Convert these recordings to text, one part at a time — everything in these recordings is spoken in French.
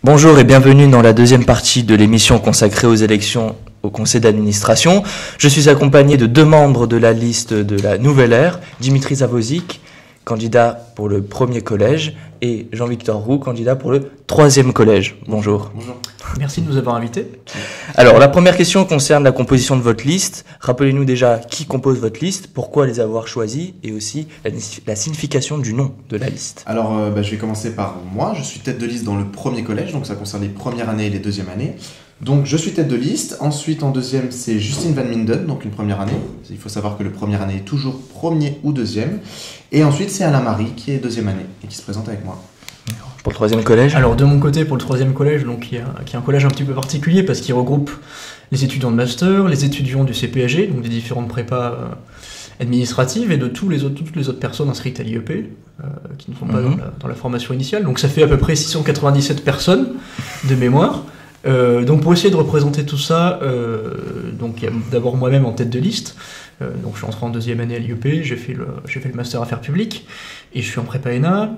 Bonjour et bienvenue dans la deuxième partie de l'émission consacrée aux élections au conseil d'administration. Je suis accompagné de deux membres de la liste de la Nouvelle Ère, Dimitri Zavozik, candidat pour le premier collège, et Jean-Victor Roux, candidat pour le troisième collège. Bonjour. Bonjour. Merci de nous avoir invités. Alors, la première question concerne la composition de votre liste. Rappelez-nous déjà qui compose votre liste, pourquoi les avoir choisis, et aussi la signification du nom de la liste. Alors, je vais commencer par moi. Je suis tête de liste dans le premier collège, donc ça concerne les premières années et les deuxièmes années. Donc, je suis tête de liste. Ensuite, en deuxième, c'est Justine Van Minden, donc une première année. Il faut savoir que le première année est toujours premier ou deuxième. Et ensuite, c'est Alain Marie qui est deuxième année et qui se présente avec moi. Pour le troisième collège? Alors de mon côté, pour le troisième collège, donc, qui est un collège un petit peu particulier parce qu'il regroupe les étudiants de master, les étudiants du CPAG, donc des différentes prépas administratives, et de toutes les autres personnes inscrites à l'IEP, qui ne sont pas dans la formation initiale. Donc ça fait à peu près 697 personnes de mémoire. Donc pour essayer de représenter tout ça, donc il y a d'abord moi-même en tête de liste. Donc je suis entré en deuxième année à l'IEP, j'ai fait le master affaires publiques, et je suis en prépa ENA.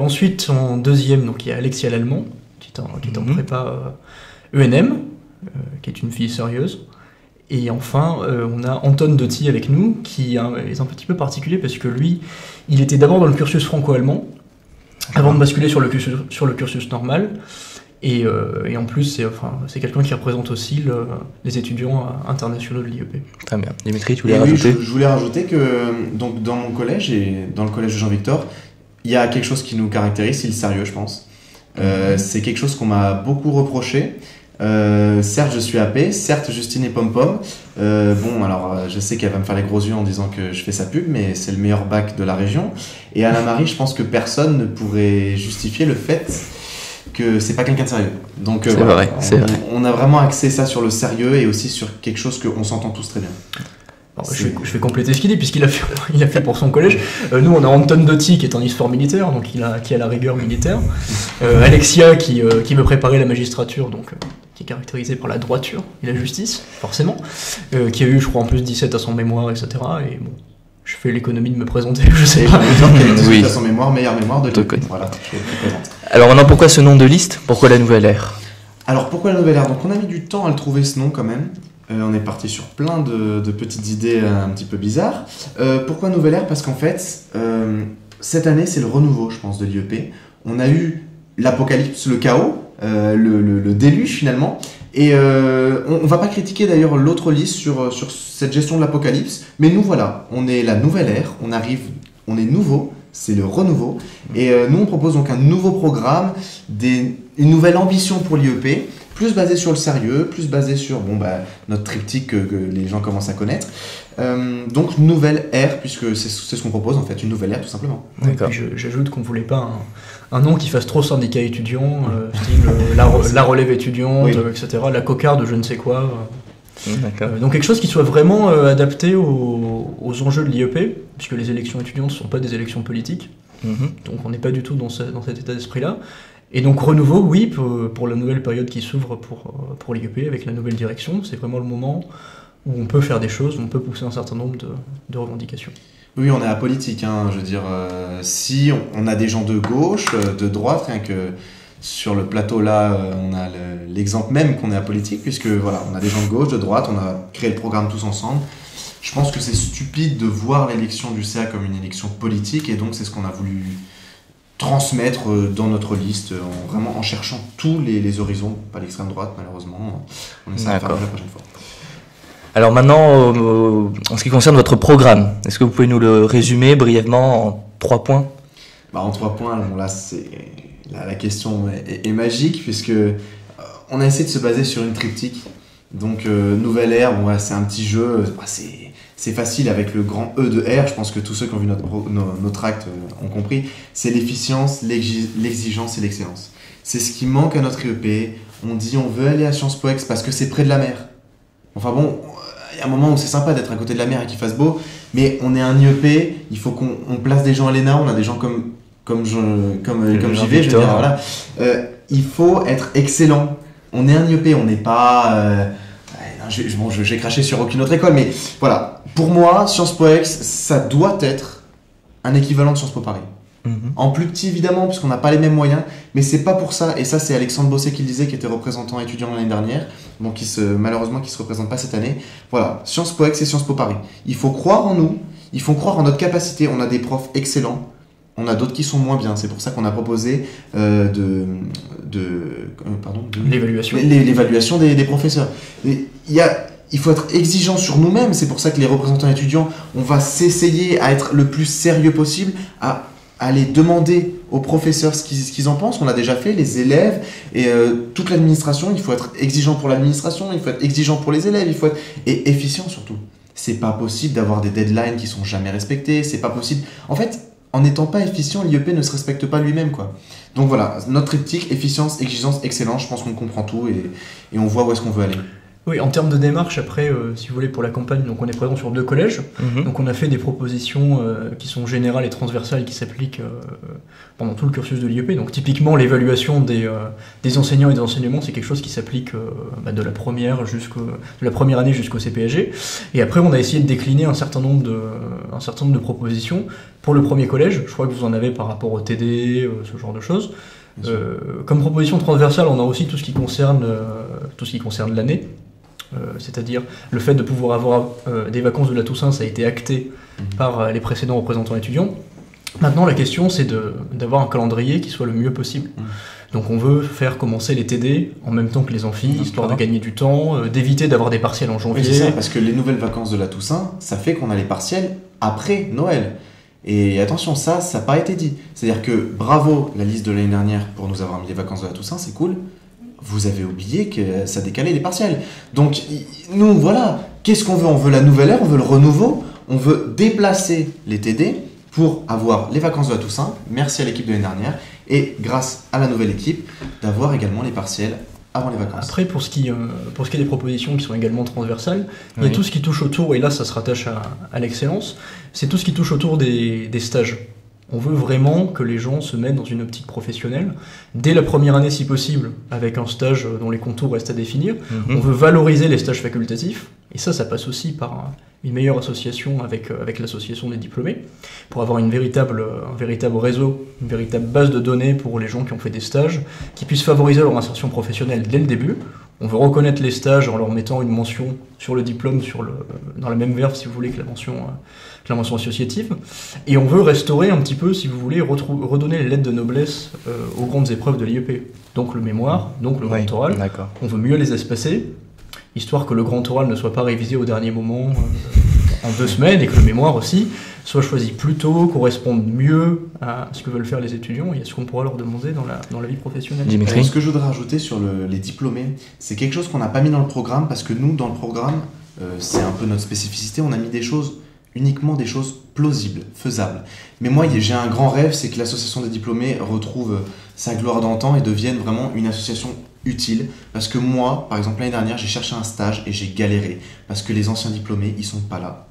Ensuite, en deuxième, donc il y a Alexia Lallemand, qui est en prépa ENM, qui est une fille sérieuse. Et enfin, on a Anton Doty avec nous, qui est un petit peu particulier parce que lui, il était d'abord dans le cursus franco-allemand, avant de basculer sur le cursus normal. Et en plus, c'est quelqu'un qui représente aussi les étudiants internationaux de l'IEP. Très bien. Dimitri, tu voulais rajouter? Oui, je voulais rajouter que donc, dans mon collège et dans le collège de Jean-Victor, il y a quelque chose qui nous caractérise, c'est le sérieux, je pense. C'est quelque chose qu'on m'a beaucoup reproché. Certes, je suis AP, certes, Justine est pom-pom. Je sais qu'elle va me faire les gros yeux en disant que je fais sa pub, mais c'est le meilleur bac de la région. Et Alain Marie, je pense que personne ne pourrait justifier le fait que c'est pas quelqu'un de sérieux. Donc c'est vrai. On a vraiment axé ça sur le sérieux et aussi sur quelque chose qu'on s'entend tous très bien. Alors, je vais compléter ce qu'il dit, puisqu'il a fait pour son collège. Nous, on a Anton Doty, qui est en histoire militaire, donc qui a la rigueur militaire. Alexia, qui veut préparer la magistrature, donc qui est caractérisée par la droiture et la justice, forcément. Qui a eu, je crois, en plus 17 à son mémoire, etc. Et bon, je fais l'économie de me présenter, je sais pas. Oui. À son mémoire, meilleure mémoire de l'IEP. Voilà, je te présente. Alors, maintenant, pourquoi ce nom de liste? Pourquoi la Nouvelle Ère? Alors, pourquoi la Nouvelle Ère? Donc, on a mis du temps à le trouver, ce nom, quand même. On est parti sur plein de petites idées un petit peu bizarres. Pourquoi Nouvelle Ère? Parce qu'en fait, cette année, c'est le renouveau, je pense, de l'IEP. On a eu l'apocalypse, le chaos, le déluge finalement. Et on va pas critiquer d'ailleurs l'autre liste sur cette gestion de l'apocalypse. Mais nous, voilà, on est la Nouvelle Ère, on est nouveau. C'est le renouveau. Et nous, on propose donc un nouveau programme, une nouvelle ambition pour l'IEP, plus basé sur le sérieux, plus basé sur notre triptyque que les gens commencent à connaître. Donc, nouvelle ère, puisque c'est ce qu'on propose, en fait, une nouvelle ère, tout simplement. D'accord. J'ajoute qu'on ne voulait pas un nom qui fasse trop syndicat étudiant, style la relève étudiante, oui. Etc., la cocarde, je ne sais quoi. Donc quelque chose qui soit vraiment adapté aux enjeux de l'IEP, puisque les élections étudiantes ne sont pas des élections politiques, donc on n'est pas du tout dans cet état d'esprit-là. Et donc renouveau, oui, pour la nouvelle période qui s'ouvre pour l'IEP avec la nouvelle direction, c'est vraiment le moment où on peut faire des choses, où on peut pousser un certain nombre de revendications. Oui, on est apolitique, je veux dire, si on a des gens de gauche, de droite, rien que... Sur le plateau là, on a l'exemple même qu'on est apolitique, puisque voilà, on a des gens de gauche, de droite, on a créé le programme tous ensemble. Je pense que c'est stupide de voir l'élection du CA comme une élection politique, et donc c'est ce qu'on a voulu transmettre dans notre liste, vraiment en cherchant tous les horizons, pas l'extrême droite malheureusement. On essaie de faire la prochaine fois. Alors maintenant, en ce qui concerne votre programme, est-ce que vous pouvez nous le résumer brièvement en 3 points? En 3 points, là c'est... La question est magique, puisque on a essayé de se baser sur une triptyque. Donc, Nouvelle Ère, c'est un petit jeu, c'est facile avec le grand E de R. Je pense que tous ceux qui ont vu notre acte ont compris. C'est l'efficience, l'exigence et l'excellence. C'est ce qui manque à notre IEP. On dit on veut aller à Sciences Po Ex parce que c'est près de la mer. Enfin bon, il y a un moment où c'est sympa d'être à côté de la mer et qu'il fasse beau, mais on est un IEP, il faut qu'on place des gens à l'ENA, on a des gens comme j'y vais, je veux dire, voilà. Il faut être excellent. On est un IEP, on n'est pas... j'ai craché sur aucune autre école, mais voilà. Pour moi, Sciences Po Ex, ça doit être un équivalent de Sciences Po Paris. En plus petit évidemment, puisqu'on n'a pas les mêmes moyens, mais c'est pas pour ça, et ça c'est Alexandre Bosset qui le disait, qui était représentant étudiant l'année dernière, donc malheureusement qui se représente pas cette année. Voilà, Sciences Po Aix et Sciences Po Paris. Il faut croire en nous, il faut croire en notre capacité, on a des profs excellents, on a d'autres qui sont moins bien, c'est pour ça qu'on a proposé l'évaluation des professeurs. Il faut être exigeant sur nous-mêmes, c'est pour ça que les représentants étudiants, on va s'essayer à être le plus sérieux possible, à aller demander aux professeurs ce qu'ils en pensent. On a déjà fait, les élèves et toute l'administration. Il faut être exigeant pour l'administration, il faut être exigeant pour les élèves, il faut être et efficient surtout. C'est pas possible d'avoir des deadlines qui sont jamais respectées, c'est pas possible. En fait, en n'étant pas efficient, l'IEP ne se respecte pas lui-même, quoi. Donc voilà, notre triptyque, efficience, exigence, excellence, je pense qu'on comprend tout et on voit où est-ce qu'on veut aller. Oui, en termes de démarche, après, si vous voulez, pour la campagne, donc on est présent sur 2 collèges. Donc on a fait des propositions qui sont générales et transversales qui s'appliquent pendant tout le cursus de l'IEP. Donc typiquement, l'évaluation des enseignants et des enseignements, c'est quelque chose qui s'applique de la première année jusqu'au CPAG. Et après, on a essayé de décliner un certain nombre de propositions pour le premier collège. Je crois que vous en avez par rapport au TD, ce genre de choses. Comme proposition transversale, on a aussi tout ce qui concerne l'année. C'est-à-dire le fait de pouvoir avoir des vacances de la Toussaint, ça a été acté par les précédents représentants étudiants. Maintenant, la question, c'est d'avoir un calendrier qui soit le mieux possible. Donc on veut faire commencer les TD en même temps que les amphis, histoire de gagner du temps, d'éviter d'avoir des partiels en janvier. Oui, c'est ça, parce que les nouvelles vacances de la Toussaint, ça fait qu'on a les partiels après Noël. Et attention, ça n'a pas été dit. C'est-à-dire que bravo la liste de l'année dernière pour nous avoir mis les vacances de la Toussaint, c'est cool. Vous avez oublié que ça décalait les partiels. Donc, nous, voilà, qu'est-ce qu'on veut? On veut la nouvelle ère, on veut le renouveau, on veut déplacer les TD pour avoir les vacances de la Toussaint. Merci à l'équipe de l'année dernière. Et grâce à la nouvelle équipe, d'avoir également les partiels avant les vacances. Après, pour ce qui est des propositions qui sont également transversales, il y a tout ce qui touche autour, et là ça se rattache à l'excellence, c'est tout ce qui touche autour des stages. On veut vraiment que les gens se mettent dans une optique professionnelle, dès la première année si possible, avec un stage dont les contours restent à définir. On veut valoriser les stages facultatifs, et ça passe aussi par une meilleure association avec l'association des diplômés, pour avoir un véritable réseau, une véritable base de données pour les gens qui ont fait des stages, qui puissent favoriser leur insertion professionnelle dès le début. On veut reconnaître les stages en leur mettant une mention sur le diplôme, dans la même verve, si vous voulez, que la mention associative. Et on veut restaurer un petit peu, si vous voulez, redonner les lettres de noblesse aux grandes épreuves de l'IEP. Donc le mémoire, donc le grand oral. On veut mieux les espacer, histoire que le grand oral ne soit pas révisé au dernier moment en 2 semaines, et que le mémoire aussi soit choisi plus tôt, corresponde mieux à ce que veulent faire les étudiants et à ce qu'on pourra leur demander dans la vie professionnelle. Dimitri ? Ce que je voudrais rajouter sur les diplômés, c'est quelque chose qu'on n'a pas mis dans le programme, parce que nous, dans le programme, c'est un peu notre spécificité, on a mis uniquement des choses plausibles, faisables. Mais moi, j'ai un grand rêve, c'est que l'association des diplômés retrouve sa gloire d'antan et devienne vraiment une association utile. Parce que moi, par exemple, l'année dernière, j'ai cherché un stage et j'ai galéré, parce que les anciens diplômés, ils sont pas là.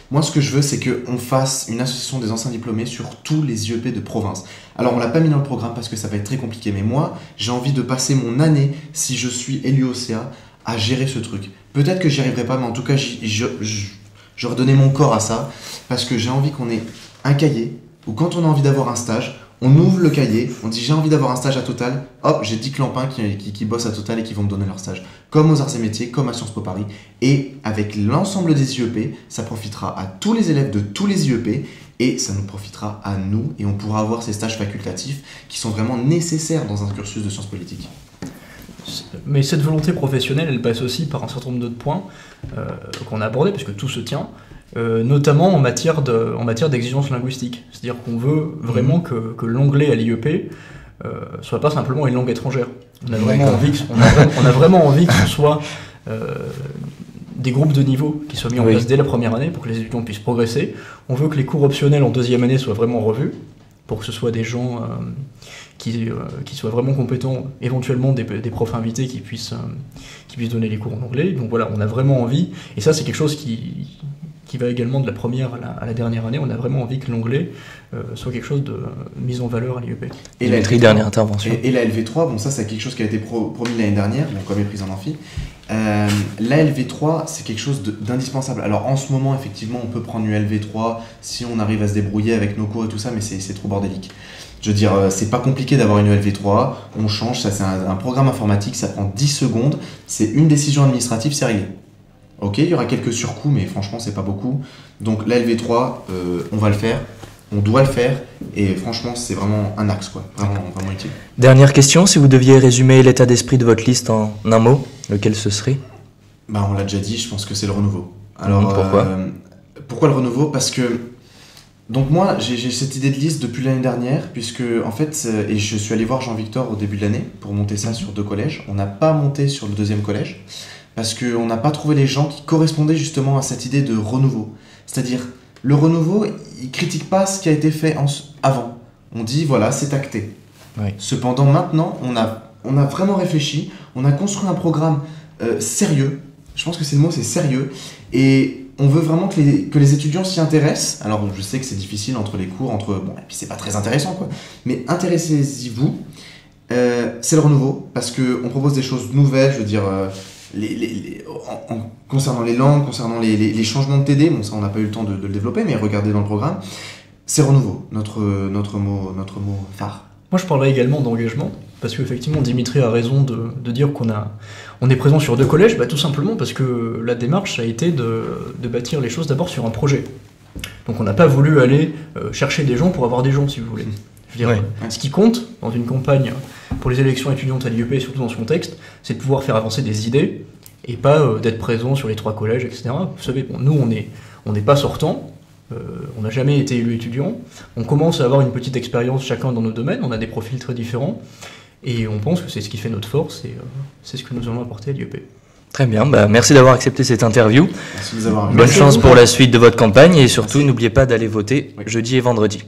Moi, ce que je veux, c'est qu'on fasse une association des anciens diplômés sur tous les IEP de province. Alors, on l'a pas mis dans le programme parce que ça va être très compliqué, mais moi, j'ai envie de passer mon année, si je suis élu OCA, à gérer ce truc. Peut-être que j'y arriverai pas, mais en tout cas, j'aurais donné mon corps à ça, parce que j'ai envie qu'on ait un cahier, où quand on a envie d'avoir un stage, on ouvre le cahier, on dit j'ai envie d'avoir un stage à Total, hop, j'ai 10 clampins qui bossent à Total et qui vont me donner leur stage. Comme aux Arts et Métiers, comme à Sciences Po Paris. Et avec l'ensemble des IEP, ça profitera à tous les élèves de tous les IEP, et ça nous profitera à nous, et on pourra avoir ces stages facultatifs qui sont vraiment nécessaires dans un cursus de sciences politiques. Mais cette volonté professionnelle, elle passe aussi par un certain nombre d'autres points qu'on a abordés, puisque tout se tient, notamment en matière d'exigence linguistique. C'est-à-dire qu'on veut vraiment que l'anglais à l'IEP soit pas simplement une langue étrangère. On a vraiment envie que ce soit des groupes de niveau qui soient mis en place dès la première année pour que les étudiants puissent progresser. On veut que les cours optionnels en 2e année soient vraiment revus, pour que ce soit des gens qui soient vraiment compétents, éventuellement des profs invités qui puissent donner les cours en anglais. Donc voilà, on a vraiment envie, et ça c'est quelque chose qui qui va également de la première à la dernière année. On a vraiment envie que l'anglais soit quelque chose de mise en valeur à l'IEP. Et la dernière intervention. Et la LV3, bon ça c'est quelque chose qui a été promis l'année dernière, donc comme est prise en amphi. La LV3 c'est quelque chose d'indispensable. Alors en ce moment effectivement on peut prendre une LV3 si on arrive à se débrouiller avec nos cours et tout ça, mais c'est trop bordélique. Je veux dire, c'est pas compliqué d'avoir une LV3, on change, ça c'est un programme informatique, ça prend 10 secondes, c'est une décision administrative, c'est réglé. Ok, il y aura quelques surcoûts, mais franchement, c'est pas beaucoup. Donc la LV3, on va le faire, on doit le faire, et franchement, c'est vraiment un axe, quoi. Vraiment utile. Dernière question, si vous deviez résumer l'état d'esprit de votre liste en un mot, lequel ce serait ? Bah, on l'a déjà dit, je pense que c'est le renouveau. Alors, pourquoi le renouveau ? Parce que, donc moi, j'ai cette idée de liste depuis l'année dernière, puisque, en fait, et je suis allé voir Jean-Victor au début de l'année, pour monter ça sur 2 collèges. On n'a pas monté sur le 2e collège, parce qu'on n'a pas trouvé les gens qui correspondaient justement à cette idée de renouveau. C'est-à-dire, le renouveau, il ne critique pas ce qui a été fait avant. On dit, voilà, c'est acté. Oui. Cependant, maintenant, on a vraiment réfléchi, on a construit un programme sérieux. Je pense que c'est le mot, c'est sérieux. Et on veut vraiment que les étudiants s'y intéressent. Alors, je sais que c'est difficile entre les cours, bon, et puis c'est pas très intéressant, quoi. Mais intéressez-y-vous. C'est le renouveau, parce qu'on propose des choses nouvelles, je veux dire... concernant les langues, concernant les changements de TD, bon ça on n'a pas eu le temps de le développer, mais regardez dans le programme, c'est renouveau, notre mot phare. Moi je parlerai également d'engagement, parce qu'effectivement Dimitri a raison de dire on est présent sur 2 collèges, tout simplement parce que la démarche a été de bâtir les choses d'abord sur un projet. Donc on n'a pas voulu aller chercher des gens pour avoir des gens, si vous voulez. Je veux dire, ce qui compte dans une campagne pour les élections étudiantes à l'IEP, surtout dans ce contexte, c'est de pouvoir faire avancer des idées et pas d'être présent sur les 3 collèges, etc. Vous savez, bon, nous, on n'est pas sortants, on n'a jamais été élu étudiant, on commence à avoir une petite expérience chacun dans nos domaines, on a des profils très différents, et on pense que c'est ce qui fait notre force, et c'est ce que nous allons apporter à l'IEP. Très bien, merci d'avoir accepté cette interview. Merci de nous avoir Bonne chance pour la suite de votre campagne, et surtout, n'oubliez pas d'aller voter jeudi et vendredi.